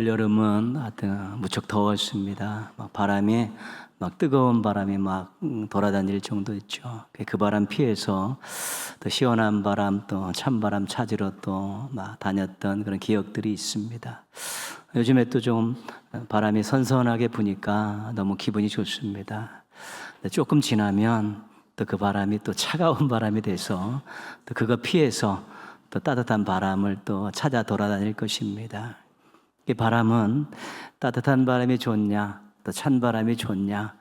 올 여름은 하여튼 무척 더웠습니다. 바람이 뜨거운 바람이 돌아다닐 정도였죠. 그 바람 피해서 또 시원한 바람 또 찬바람 찾으러 또 다녔던 그런 기억들이 있습니다. 요즘에 또 좀 바람이 선선하게 부니까 너무 기분이 좋습니다. 조금 지나면 또 그 바람이 또 차가운 바람이 돼서 또 그거 피해서 또 따뜻한 바람을 또 찾아 돌아다닐 것입니다. 이 바람은 따뜻한 바람이 좋냐, 또 찬 바람이 좋냐,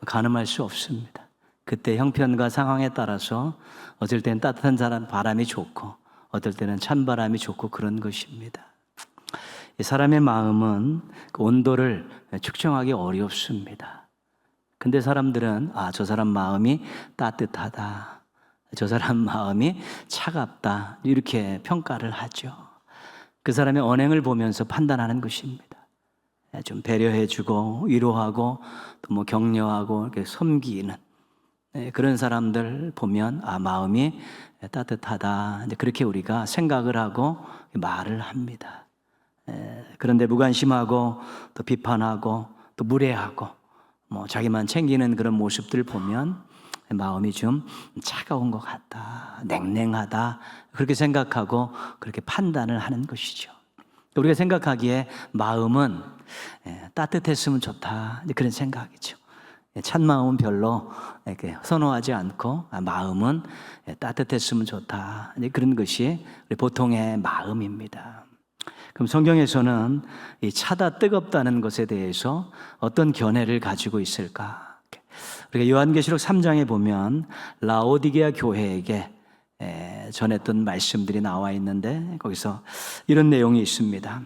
가늠할 수 없습니다. 그때 형편과 상황에 따라서 어떨 때는 따뜻한 바람이 좋고, 어떨 때는 찬 바람이 좋고 그런 것입니다. 이 사람의 마음은 그 온도를 측정하기 어렵습니다. 근데 사람들은 저 사람 마음이 따뜻하다, 저 사람 마음이 차갑다 이렇게 평가를 하죠. 그 사람의 언행을 보면서 판단하는 것입니다. 좀 배려해주고 위로하고 또 격려하고 이렇게 섬기는 그런 사람들 보면 마음이 따뜻하다 그렇게 우리가 생각을 하고 말을 합니다. 그런데 무관심하고 또 비판하고 또 무례하고 자기만 챙기는 그런 모습들 보면 마음이 좀 차가운 것 같다, 냉랭하다 그렇게 생각하고 그렇게 판단을 하는 것이죠. 우리가 생각하기에 마음은 따뜻했으면 좋다 그런 생각이죠. 찬 마음은 별로 선호하지 않고 마음은 따뜻했으면 좋다 그런 것이 우리 보통의 마음입니다. 그럼 성경에서는 이 차다 뜨겁다는 것에 대해서 어떤 견해를 가지고 있을까? 우리가 요한계시록 3장에 보면 라오디게아 교회에게 전했던 말씀들이 나와 있는데 거기서 이런 내용이 있습니다.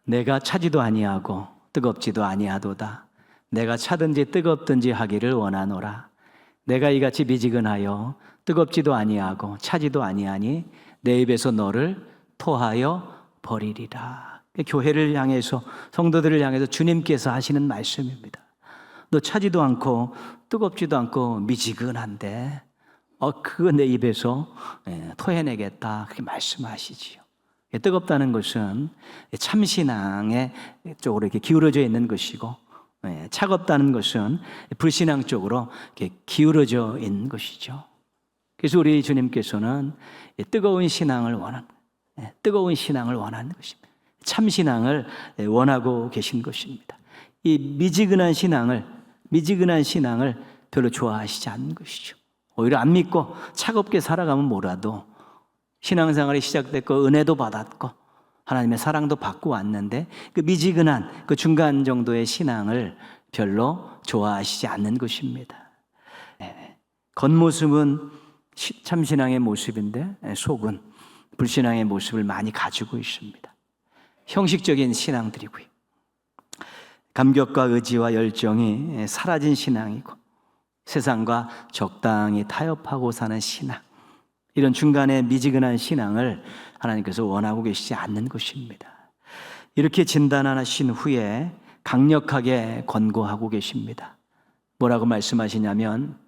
내가 차지도 아니하고 뜨겁지도 아니하도다. 내가 차든지 뜨겁든지 하기를 원하노라. 내가 이같이 미지근하여 뜨겁지도 아니하고 차지도 아니하니 내 입에서 너를 토하여 버리리라. 교회를 향해서 성도들을 향해서 주님께서 하시는 말씀입니다. 너 차지도 않고 뜨겁지도 않고 미지근한데 그거 내 입에서 토해내겠다 그렇게 말씀하시지요. 뜨겁다는 것은 참신앙의 쪽으로 이렇게 기울어져 있는 것이고 차갑다는 것은 불신앙 쪽으로 이렇게 기울어져 있는 것이죠. 그래서 우리 주님께서는 뜨거운 신앙을 뜨거운 신앙을 원하는 것입니다. 참신앙을 원하고 계신 것입니다. 이 미지근한 신앙을 별로 좋아하시지 않는 것이죠. 오히려 안 믿고 차갑게 살아가면 뭐라도 신앙생활이 시작됐고 은혜도 받았고 하나님의 사랑도 받고 왔는데 그 미지근한 그 중간 정도의 신앙을 별로 좋아하시지 않는 것입니다. 겉모습은 참신앙의 모습인데 속은 불신앙의 모습을 많이 가지고 있습니다. 형식적인 신앙들이고요. 감격과 의지와 열정이 사라진 신앙이고 세상과 적당히 타협하고 사는 신앙, 이런 중간에 미지근한 신앙을 하나님께서 원하고 계시지 않는 것입니다. 이렇게 진단하신 후에 강력하게 권고하고 계십니다. 뭐라고 말씀하시냐면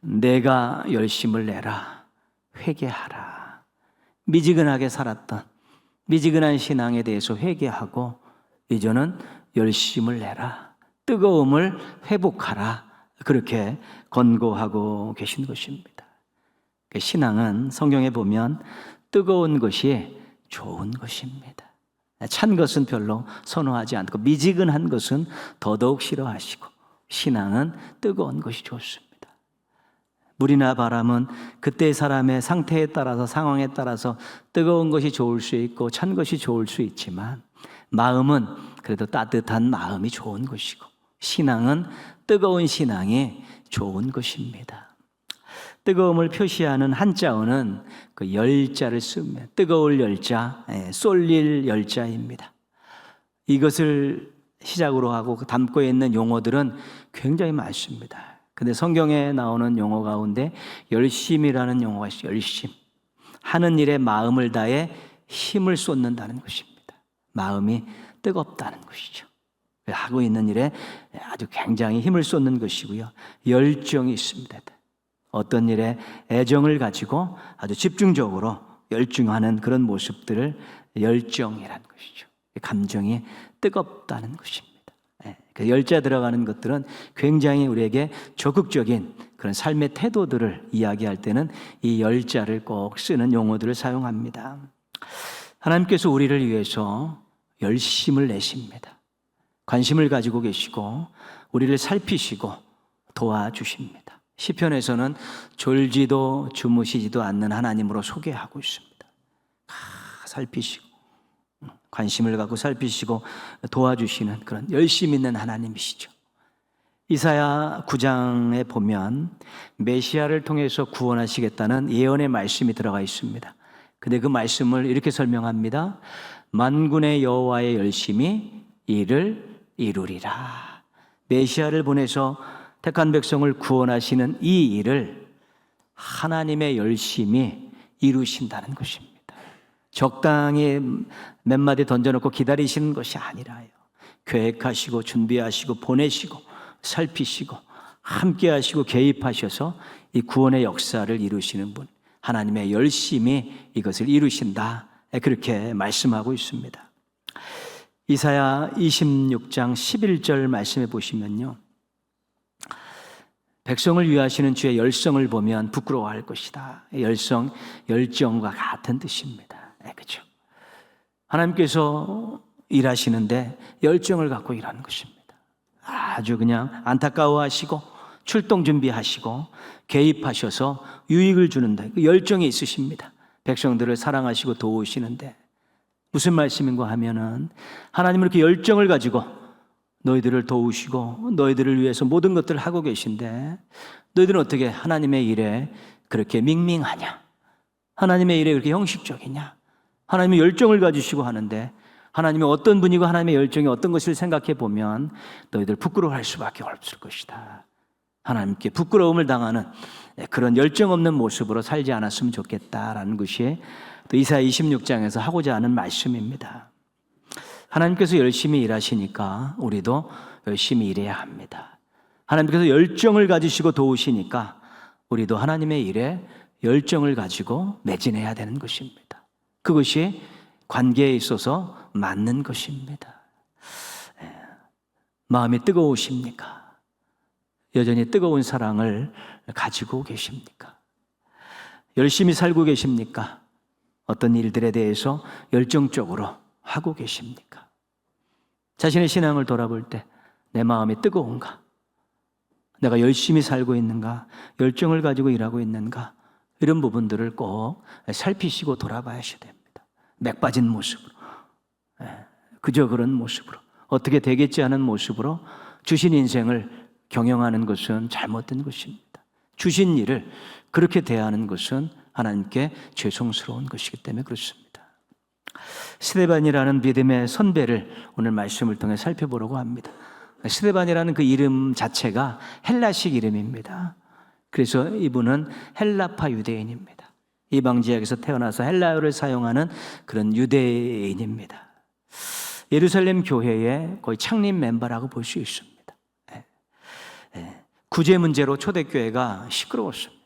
내가 열심을 내라, 회개하라. 미지근하게 살았던 미지근한 신앙에 대해서 회개하고 이제는 열심을 내라, 뜨거움을 회복하라 그렇게 권고하고 계신 것입니다. 신앙은 성경에 보면 뜨거운 것이 좋은 것입니다. 찬 것은 별로 선호하지 않고 미지근한 것은 더더욱 싫어하시고 신앙은 뜨거운 것이 좋습니다. 물이나 바람은 그때의 사람의 상태에 따라서 상황에 따라서 뜨거운 것이 좋을 수 있고 찬 것이 좋을 수 있지만 마음은 그래도 따뜻한 마음이 좋은 것이고 신앙은 뜨거운 신앙이 좋은 것입니다. 뜨거움을 표시하는 한자어는 그 열자를 씁니다. 뜨거울 열자, 쏠릴 열자입니다. 이것을 시작으로 하고 담고 있는 용어들은 굉장히 많습니다. 근데 성경에 나오는 용어 가운데 열심이라는 용어가 있어요. 열심. 하는 일에 마음을 다해 힘을 쏟는다는 것입니다. 마음이 뜨겁다는 것이죠. 하고 있는 일에 아주 굉장히 힘을 쏟는 것이고요. 열정이 있습니다. 어떤 일에 애정을 가지고 아주 집중적으로 열중하는 그런 모습들을 열정이라는 것이죠. 감정이 뜨겁다는 것입니다. 그 열자 들어가는 것들은 굉장히 우리에게 적극적인 그런 삶의 태도들을 이야기할 때는 이 열자를 꼭 쓰는 용어들을 사용합니다. 하나님께서 우리를 위해서 열심을 내십니다. 관심을 가지고 계시고 우리를 살피시고 도와주십니다. 시편에서는 졸지도 주무시지도 않는 하나님으로 소개하고 있습니다. 살피시고 관심을 갖고 살피시고 도와주시는 그런 열심 있는 하나님이시죠. 이사야 9장에 보면 메시아를 통해서 구원하시겠다는 예언의 말씀이 들어가 있습니다. 근데 그 말씀을 이렇게 설명합니다. 만군의 여호와의 열심이 이를 이루리라. 메시아를 보내서 택한 백성을 구원하시는 이 일을 하나님의 열심이 이루신다는 것입니다. 적당히 몇 마디 던져놓고 기다리시는 것이 아니라요. 계획하시고 준비하시고 보내시고 살피시고 함께 하시고 개입하셔서 이 구원의 역사를 이루시는 분, 하나님의 열심이 이것을 이루신다. 그렇게 말씀하고 있습니다. 이사야 26장 11절 말씀해 보시면요. 백성을 위하시는 주의 열성을 보면 부끄러워할 것이다. 열정과 같은 뜻입니다. 그렇죠? 하나님께서 일하시는데 열정을 갖고 일하는 것입니다. 아주 그냥 안타까워하시고 출동 준비하시고 개입하셔서 유익을 주는데 그 열정이 있으십니다. 백성들을 사랑하시고 도우시는데 무슨 말씀인가 하면은 하나님은 이렇게 열정을 가지고 너희들을 도우시고 너희들을 위해서 모든 것들을 하고 계신데 너희들은 어떻게 하나님의 일에 그렇게 밍밍하냐? 하나님의 일에 그렇게 형식적이냐? 하나님의 열정을 가지시고 하는데 하나님이 어떤 분이고 하나님의 열정이 어떤 것을 생각해 보면 너희들 부끄러워할 수밖에 없을 것이다. 하나님께 부끄러움을 당하는 그런 열정 없는 모습으로 살지 않았으면 좋겠다라는 것이 또 이사야 26장에서 하고자 하는 말씀입니다. 하나님께서 열심히 일하시니까 우리도 열심히 일해야 합니다. 하나님께서 열정을 가지시고 도우시니까 우리도 하나님의 일에 열정을 가지고 매진해야 되는 것입니다. 그것이 관계에 있어서 맞는 것입니다. 마음이 뜨거우십니까? 여전히 뜨거운 사랑을 가지고 계십니까? 열심히 살고 계십니까? 어떤 일들에 대해서 열정적으로 하고 계십니까? 자신의 신앙을 돌아볼 때 내 마음이 뜨거운가? 내가 열심히 살고 있는가? 열정을 가지고 일하고 있는가? 이런 부분들을 꼭 살피시고 돌아봐야셔야 됩니다. 맥 빠진 모습으로, 그저 그런 모습으로, 어떻게 되겠지 하는 모습으로 주신 인생을 경영하는 것은 잘못된 것입니다. 주신 일을 그렇게 대하는 것은 하나님께 죄송스러운 것이기 때문에 그렇습니다. 스데반이라는 믿음의 선배를 오늘 말씀을 통해 살펴보려고 합니다. 스데반이라는 그 이름 자체가 헬라식 이름입니다. 그래서 이분은 헬라파 유대인입니다. 이방 지역에서 태어나서 헬라어를 사용하는 그런 유대인입니다. 예루살렘 교회의 거의 창립 멤버라고 볼 수 있습니다. 구제 문제로 초대교회가 시끄러웠습니다.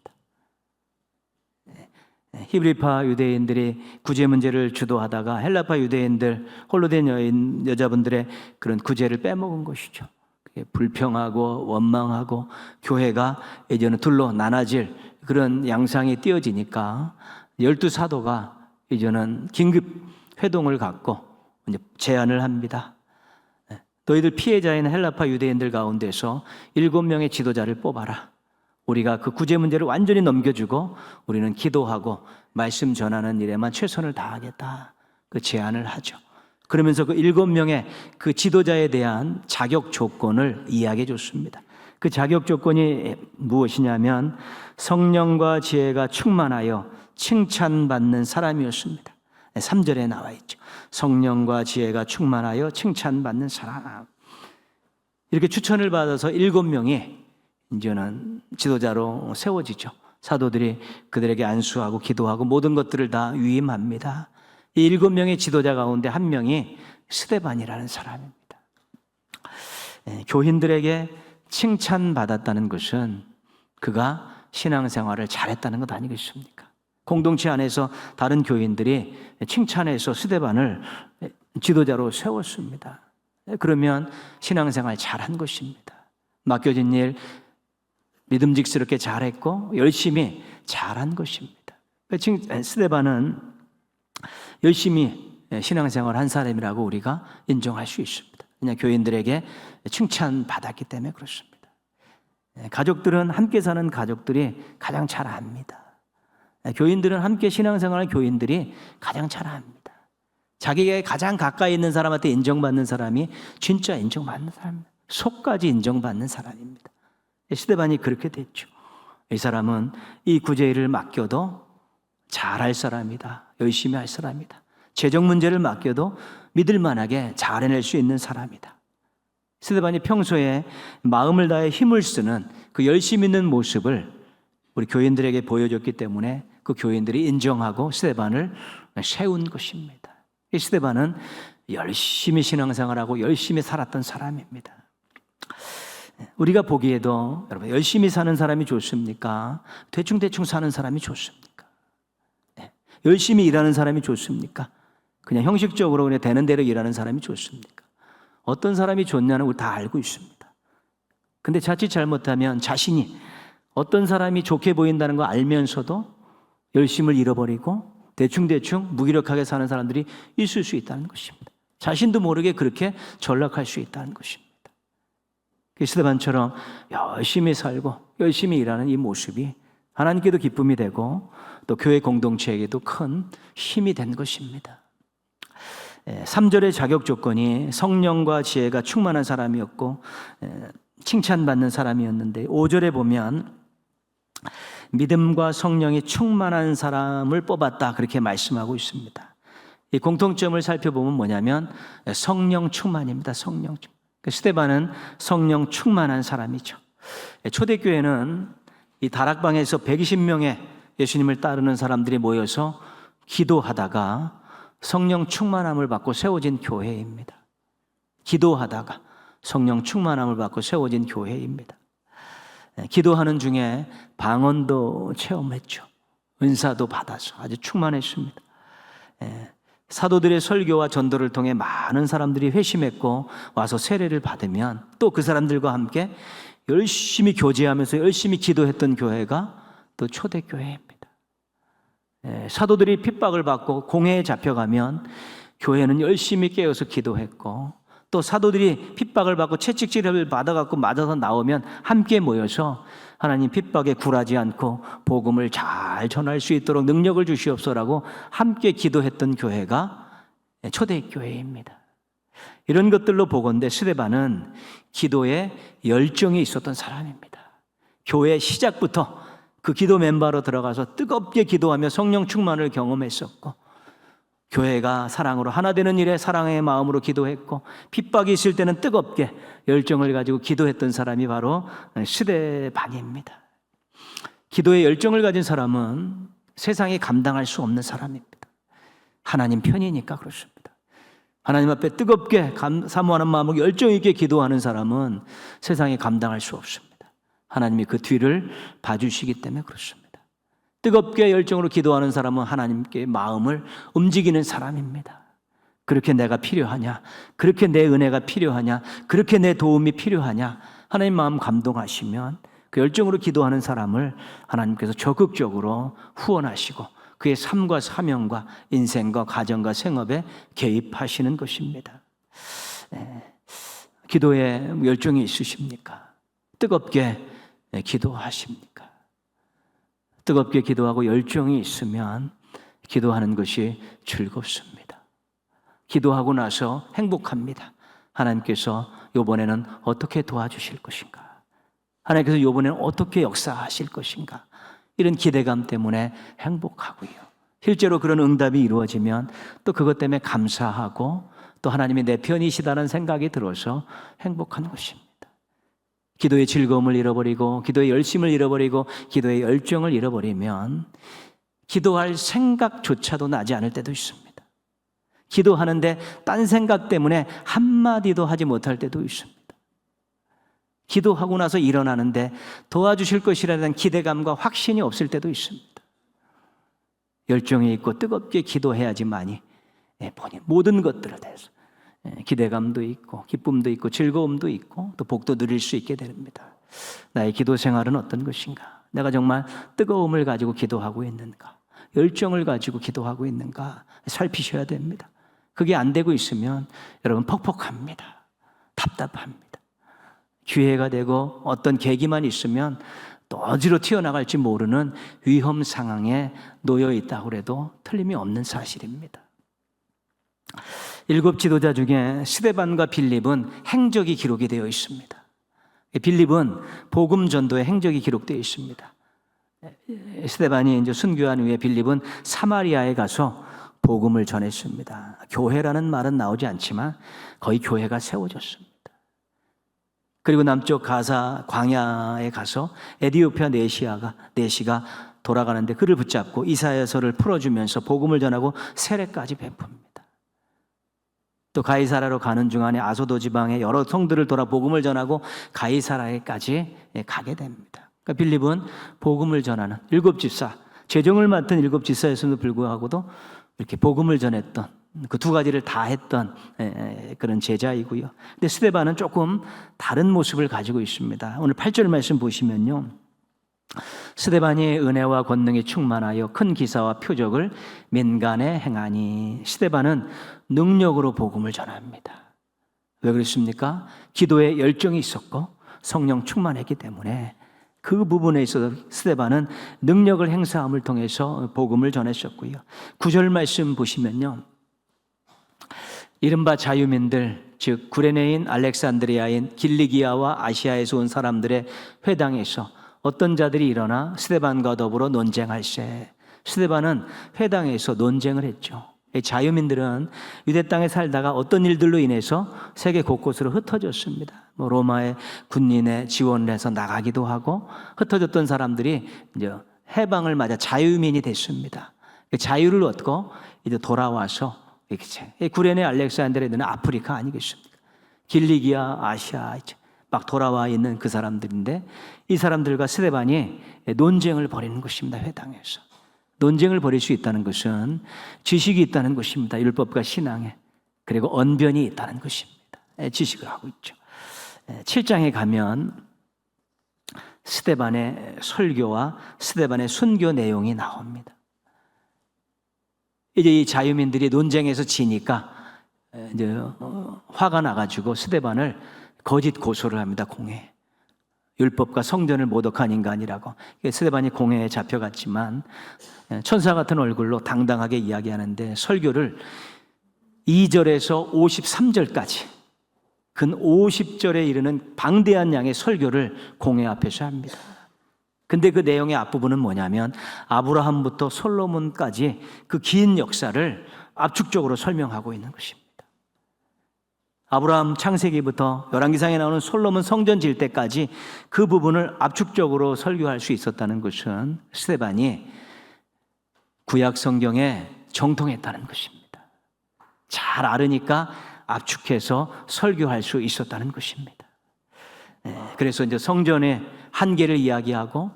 히브리파 유대인들이 구제 문제를 주도하다가 헬라파 유대인들, 홀로 된 여자분들의 그런 구제를 빼먹은 것이죠. 불평하고 원망하고 교회가 이제는 둘로 나눠질 그런 양상이 띄어지니까 12사도가 이제는 긴급 회동을 갖고 이제 제안을 합니다. 너희들 피해자인 헬라파 유대인들 가운데서 7명의 지도자를 뽑아라. 우리가 그 구제 문제를 완전히 넘겨주고 우리는 기도하고 말씀 전하는 일에만 최선을 다하겠다. 그 제안을 하죠. 그러면서 그 7명의 그 지도자에 대한 자격 조건을 이야기해 줬습니다. 그 자격 조건이 무엇이냐면 성령과 지혜가 충만하여 칭찬받는 사람이었습니다. 3절에 나와 있죠. 성령과 지혜가 충만하여 칭찬받는 사람. 이렇게 추천을 받아서 7명이 이제는 지도자로 세워지죠. 사도들이 그들에게 안수하고 기도하고 모든 것들을 다 위임합니다. 이 7명의 지도자 가운데 한 명이 스데반이라는 사람입니다. 교인들에게 칭찬받았다는 것은 그가 신앙생활을 잘했다는 것 아니겠습니까? 공동체 안에서 다른 교인들이 칭찬해서 스데반을 지도자로 세웠습니다. 그러면 신앙생활 잘한 것입니다. 맡겨진 일 믿음직스럽게 잘했고 열심히 잘한 것입니다. 스데반은 열심히 신앙생활 한 사람이라고 우리가 인정할 수 있습니다. 그냥 교인들에게 칭찬받았기 때문에 그렇습니다. 가족들은 함께 사는 가족들이 가장 잘 압니다. 교인들은 함께 신앙생활하는 교인들이 가장 잘 압니다. 자기가 가장 가까이 있는 사람한테 인정받는 사람이 진짜 인정받는 사람입니다. 속까지 인정받는 사람입니다. 스데반이 그렇게 됐죠. 이 사람은 이 구제일을 맡겨도 잘할 사람이다. 열심히 할 사람이다. 재정 문제를 맡겨도 믿을 만하게 잘 해낼 수 있는 사람이다. 스데반이 평소에 마음을 다해 힘을 쓰는 그 열심히 있는 모습을 우리 교인들에게 보여줬기 때문에 그 교인들이 인정하고 스데반을 세운 것입니다. 이 스데반은 열심히 신앙생활하고 열심히 살았던 사람입니다. 우리가 보기에도 여러분 열심히 사는 사람이 좋습니까? 대충대충 사는 사람이 좋습니까? 열심히 일하는 사람이 좋습니까? 그냥 형식적으로 그냥 되는 대로 일하는 사람이 좋습니까? 어떤 사람이 좋냐는 우리 다 알고 있습니다. 근데 자칫 잘못하면 자신이 어떤 사람이 좋게 보인다는 거 알면서도 열심을 잃어버리고 대충대충 무기력하게 사는 사람들이 있을 수 있다는 것입니다. 자신도 모르게 그렇게 전락할 수 있다는 것입니다. 스데반처럼 열심히 살고 열심히 일하는 이 모습이 하나님께도 기쁨이 되고 또 교회 공동체에게도 큰 힘이 된 것입니다. 3절의 자격 조건이 성령과 지혜가 충만한 사람이었고 칭찬받는 사람이었는데 5절에 보면 믿음과 성령이 충만한 사람을 뽑았다 그렇게 말씀하고 있습니다. 이 공통점을 살펴보면 뭐냐면 성령 충만입니다. 성령 충만. 스데반은 성령 충만한 사람이죠. 초대교회는 이 다락방에서 120명의 예수님을 따르는 사람들이 모여서 기도하다가 성령 충만함을 받고 세워진 교회입니다. 기도하다가 성령 충만함을 받고 세워진 교회입니다. 기도하는 중에 방언도 체험했죠. 은사도 받아서 아주 충만했습니다. 사도들의 설교와 전도를 통해 많은 사람들이 회심했고 와서 세례를 받으면 또 그 사람들과 함께 열심히 교제하면서 열심히 기도했던 교회가 또 초대교회입니다. 사도들이 핍박을 받고 공회에 잡혀가면 교회는 열심히 깨어서 기도했고 또 사도들이 핍박을 받고 채찍질을 받아갖고 맞아서 나오면 함께 모여서 하나님 핍박에 굴하지 않고 복음을 잘 전할 수 있도록 능력을 주시옵소라고 함께 기도했던 교회가 초대교회입니다. 이런 것들로 보건대 스데반은 기도에 열정이 있었던 사람입니다. 교회 시작부터 그 기도 멤버로 들어가서 뜨겁게 기도하며 성령 충만을 경험했었고 교회가 사랑으로 하나 되는 일에 사랑의 마음으로 기도했고 핍박이 있을 때는 뜨겁게 열정을 가지고 기도했던 사람이 바로 스데반입니다. 기도에 열정을 가진 사람은 세상이 감당할 수 없는 사람입니다. 하나님 편이니까 그렇습니다. 하나님 앞에 뜨겁게 사모하는 마음으로 열정 있게 기도하는 사람은 세상이 감당할 수 없습니다. 하나님이 그 뒤를 봐주시기 때문에 그렇습니다. 뜨겁게 열정으로 기도하는 사람은 하나님께 마음을 움직이는 사람입니다. 그렇게 내가 필요하냐? 그렇게 내 은혜가 필요하냐? 그렇게 내 도움이 필요하냐? 하나님 마음 감동하시면 그 열정으로 기도하는 사람을 하나님께서 적극적으로 후원하시고 그의 삶과 사명과 인생과 가정과 생업에 개입하시는 것입니다. 기도에 열정이 있으십니까? 뜨겁게 기도하십니까? 뜨겁게 기도하고 열정이 있으면 기도하는 것이 즐겁습니다. 기도하고 나서 행복합니다. 하나님께서 이번에는 어떻게 도와주실 것인가? 하나님께서 이번에는 어떻게 역사하실 것인가? 이런 기대감 때문에 행복하고요. 실제로 그런 응답이 이루어지면 또 그것 때문에 감사하고 또 하나님이 내 편이시다는 생각이 들어서 행복한 것입니다. 기도의 즐거움을 잃어버리고 기도의 열심을 잃어버리고 기도의 열정을 잃어버리면 기도할 생각조차도 나지 않을 때도 있습니다. 기도하는데 딴 생각 때문에 한마디도 하지 못할 때도 있습니다. 기도하고 나서 일어나는데 도와주실 것이라는 기대감과 확신이 없을 때도 있습니다. 열정이 있고 뜨겁게 기도해야지만이 본인 모든 것들에 대해서 기대감도 있고 기쁨도 있고 즐거움도 있고 또 복도 누릴 수 있게 됩니다. 나의 기도 생활은 어떤 것인가? 내가 정말 뜨거움을 가지고 기도하고 있는가? 열정을 가지고 기도하고 있는가? 살피셔야 됩니다. 그게 안 되고 있으면 여러분 퍽퍽합니다. 답답합니다. 기회가 되고 어떤 계기만 있으면 또 어디로 튀어나갈지 모르는 위험 상황에 놓여 있다고 해도 틀림이 없는 사실입니다. 7 지도자 중에 스데반과 빌립은 행적이 기록이 되어 있습니다. 빌립은 복음 전도의 행적이 기록되어 있습니다. 스데반이 이제 순교한 후에 빌립은 사마리아에 가서 복음을 전했습니다. 교회라는 말은 나오지 않지만 거의 교회가 세워졌습니다. 그리고 남쪽 가사 광야에 가서 에디오피아 내시가 돌아가는데 그를 붙잡고 이사야서를 풀어주면서 복음을 전하고 세례까지 베풉니다. 또 가이사라로 가는 중간에 아소도 지방의 여러 성들을 돌아 복음을 전하고 가이사라에까지 가게 됩니다. 그러니까 빌립은 복음을 전하는 7 집사, 재정을 맡은 7 집사였음에도 불구하고도 이렇게 복음을 전했던 그 2가지를 다 했던 그런 제자이고요. 근데 스데반은 조금 다른 모습을 가지고 있습니다. 오늘 8절 말씀 보시면요, 스데반이 은혜와 권능이 충만하여 큰 기사와 표적을 민간에 행하니. 스데반은 능력으로 복음을 전합니다. 왜 그렇습니까? 기도에 열정이 있었고 성령 충만했기 때문에 그 부분에 있어서 스데반은 능력을 행사함을 통해서 복음을 전했었고요. 9절 말씀 보시면요, 이른바 자유민들, 즉 구레네인, 알렉산드리아인, 길리기아와 아시아에서 온 사람들의 회당에서 어떤 자들이 일어나 스데반과 더불어 논쟁할세. 스데반은 회당에서 논쟁을 했죠. 자유민들은 유대 땅에 살다가 어떤 일들로 인해서 세계 곳곳으로 흩어졌습니다. 로마의 군인의 지원을 해서 나가기도 하고, 흩어졌던 사람들이 이제 해방을 맞아 자유민이 됐습니다. 자유를 얻고 이제 돌아와서 구레네, 알렉산드리아는 아프리카 아니겠습니까? 길리기아, 아시아 막 돌아와 있는 그 사람들인데, 이 사람들과 스데반이 논쟁을 벌이는 것입니다. 회당에서 논쟁을 벌일 수 있다는 것은 지식이 있다는 것입니다. 율법과 신앙에, 그리고 언변이 있다는 것입니다. 지식을 하고 있죠. 7장에 가면 스데반의 설교와 스데반의 순교 내용이 나옵니다. 이제 이 자유민들이 논쟁에서 지니까 이제 화가 나가지고 스데반을 거짓 고소를 합니다. 공회. 율법과 성전을 모독한 인간이라고. 스데반이 공회에 잡혀갔지만 천사 같은 얼굴로 당당하게 이야기하는데, 설교를 2절에서 53절까지 근 50절에 이르는 방대한 양의 설교를 공회 앞에서 합니다. 근데 그 내용의 앞부분은 뭐냐면 아브라함부터 솔로몬까지 그 긴 역사를 압축적으로 설명하고 있는 것입니다. 아브라함 창세기부터 열왕기상에 나오는 솔로몬 성전 질 때까지 그 부분을 압축적으로 설교할 수 있었다는 것은 스데반이 구약 성경에 정통했다는 것입니다. 잘 알으니까 압축해서 설교할 수 있었다는 것입니다. 그래서 이제 성전의 한계를 이야기하고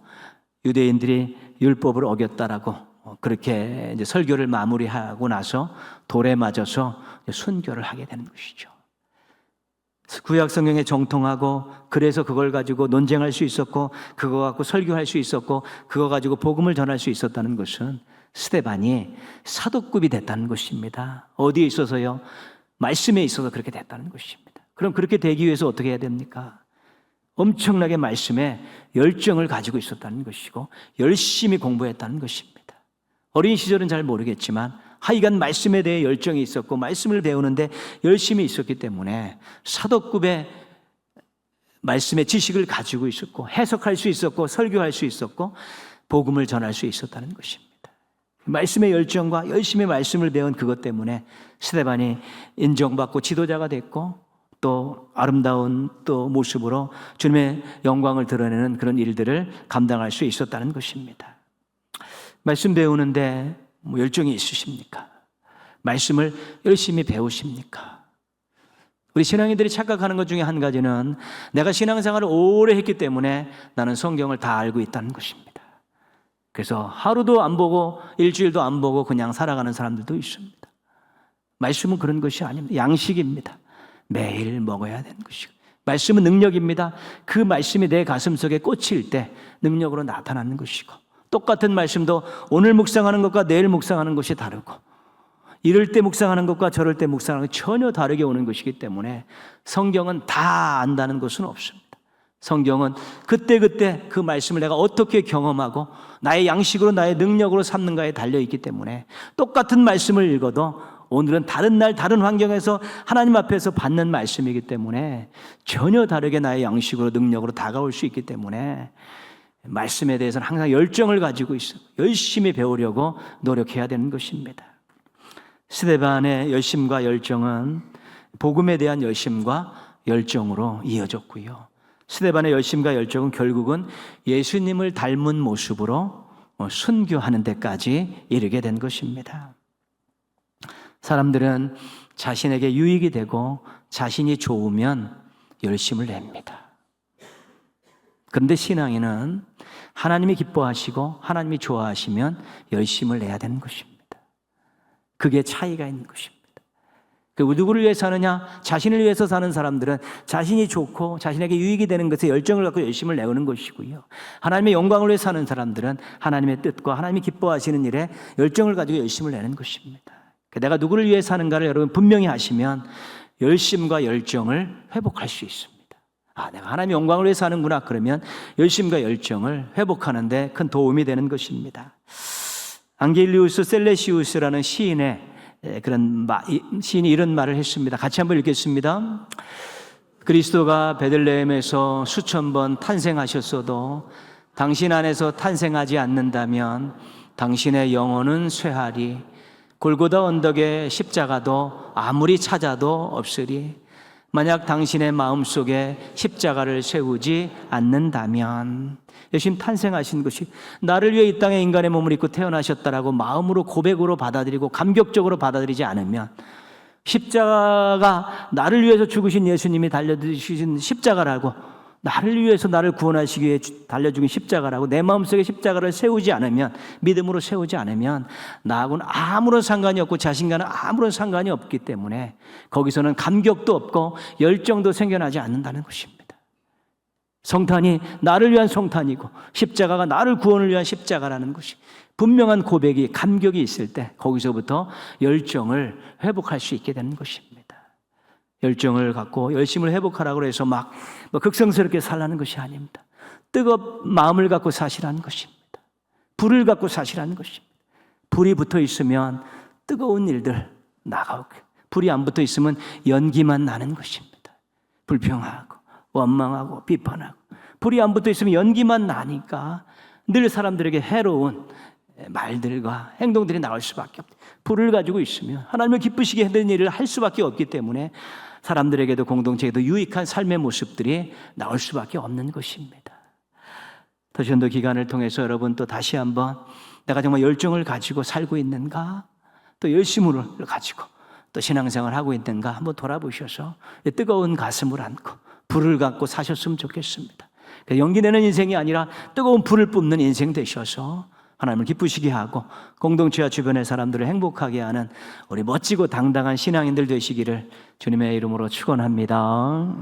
유대인들이 율법을 어겼다라고 그렇게 이제 설교를 마무리하고 나서 돌에 맞아서 순교를 하게 되는 것이죠. 구약 성경에 정통하고, 그래서 그걸 가지고 논쟁할 수 있었고, 그거 갖고 설교할 수 있었고, 그거 가지고 복음을 전할 수 있었다는 것은 스데반이 사도급이 됐다는 것입니다. 어디에 있어서요? 말씀에 있어서 그렇게 됐다는 것입니다. 그럼 그렇게 되기 위해서 어떻게 해야 됩니까? 엄청나게 말씀에 열정을 가지고 있었다는 것이고 열심히 공부했다는 것입니다. 어린 시절은 잘 모르겠지만 하여간 말씀에 대해 열정이 있었고 말씀을 배우는데 열심히 있었기 때문에 사도급의 말씀의 지식을 가지고 있었고 해석할 수 있었고 설교할 수 있었고 복음을 전할 수 있었다는 것입니다. 말씀의 열정과 열심히 말씀을 배운 그것 때문에 스데반이 인정받고 지도자가 됐고, 또 아름다운 또 모습으로 주님의 영광을 드러내는 그런 일들을 감당할 수 있었다는 것입니다. 말씀 배우는데 열정이 있으십니까? 말씀을 열심히 배우십니까? 우리 신앙인들이 착각하는 것 중에 한 가지는 내가 신앙생활을 오래 했기 때문에 나는 성경을 다 알고 있다는 것입니다. 그래서 하루도 안 보고 일주일도 안 보고 그냥 살아가는 사람들도 있습니다. 말씀은 그런 것이 아닙니다. 양식입니다. 매일 먹어야 되는 것이고, 말씀은 능력입니다. 그 말씀이 내 가슴속에 꽂힐 때 능력으로 나타나는 것이고, 똑같은 말씀도 오늘 묵상하는 것과 내일 묵상하는 것이 다르고, 이럴 때 묵상하는 것과 저럴 때 묵상하는 것 전혀 다르게 오는 것이기 때문에 성경은 다 안다는 것은 없습니다. 성경은 그때그때 그 말씀을 내가 어떻게 경험하고 나의 양식으로 나의 능력으로 삼는가에 달려있기 때문에 똑같은 말씀을 읽어도 오늘은 다른 날 다른 환경에서 하나님 앞에서 받는 말씀이기 때문에 전혀 다르게 나의 양식으로 능력으로 다가올 수 있기 때문에 말씀에 대해서는 항상 열정을 가지고 있어 열심히 배우려고 노력해야 되는 것입니다. 스데반의 열심과 열정은 복음에 대한 열심과 열정으로 이어졌고요. 스데반의 열심과 열정은 결국은 예수님을 닮은 모습으로 순교하는 데까지 이르게 된 것입니다. 사람들은 자신에게 유익이 되고 자신이 좋으면 열심을 냅니다. 그런데 신앙인은 하나님이 기뻐하시고 하나님이 좋아하시면 열심을 내야 되는 것입니다. 그게 차이가 있는 것입니다. 누구를 위해 사느냐? 자신을 위해서 사는 사람들은 자신이 좋고 자신에게 유익이 되는 것에 열정을 갖고 열심을 내오는 것이고요. 하나님의 영광을 위해 사는 사람들은 하나님의 뜻과 하나님이 기뻐하시는 일에 열정을 가지고 열심을 내는 것입니다. 내가 누구를 위해 사는가를 여러분 분명히 하시면 열심과 열정을 회복할 수 있습니다. 내가 하나님의 영광을 위해 사는구나. 그러면 열심과 열정을 회복하는 데 큰 도움이 되는 것입니다. 앙겔리우스 셀레시우스라는 시인이 이런 말을 했습니다. 같이 한번 읽겠습니다. 그리스도가 베들레헴에서 수천 번 탄생하셨어도 당신 안에서 탄생하지 않는다면 당신의 영혼은 쇠하리. 골고다 언덕의 십자가도 아무리 찾아도 없으리. 만약 당신의 마음속에 십자가를 세우지 않는다면, 예수님 탄생하신 것이 나를 위해 이 땅에 인간의 몸을 입고 태어나셨다라고 마음으로 고백으로 받아들이고 감격적으로 받아들이지 않으면, 십자가가 나를 위해서 죽으신 예수님이 달려주신 십자가라고, 나를 위해서 나를 구원하시기 위해 달려죽은 십자가라고 내 마음속에 십자가를 세우지 않으면, 믿음으로 세우지 않으면 나하고는 아무런 상관이 없고 자신과는 아무런 상관이 없기 때문에 거기서는 감격도 없고 열정도 생겨나지 않는다는 것입니다. 성탄이 나를 위한 성탄이고 십자가가 나를 구원을 위한 십자가라는 것이 분명한 고백이, 감격이 있을 때 거기서부터 열정을 회복할 수 있게 되는 것입니다. 열정을 갖고 열심을 회복하라고 해서 막 극성스럽게 살라는 것이 아닙니다. 뜨겁 마음을 갖고 사시라는 것입니다. 불을 갖고 사시라는 것입니다. 불이 붙어 있으면 뜨거운 일들 나가고, 불이 안 붙어 있으면 연기만 나는 것입니다. 불평하고 원망하고 비판하고, 불이 안 붙어 있으면 연기만 나니까 늘 사람들에게 해로운 말들과 행동들이 나올 수밖에 없다. 불을 가지고 있으면 하나님을 기쁘시게 하는 일을 할 수밖에 없기 때문에 사람들에게도 공동체에도 유익한 삶의 모습들이 나올 수밖에 없는 것입니다. 더전도 기간을 통해서 여러분 또 다시 한번 내가 정말 열정을 가지고 살고 있는가, 또 열심을 가지고 또 신앙생활을 하고 있는가 한번 돌아보셔서 뜨거운 가슴을 안고 불을 갖고 사셨으면 좋겠습니다. 연기 내는 인생이 아니라 뜨거운 불을 뿜는 인생 되셔서 하나님을 기쁘시게 하고 공동체와 주변의 사람들을 행복하게 하는 우리 멋지고 당당한 신앙인들 되시기를 주님의 이름으로 축원합니다.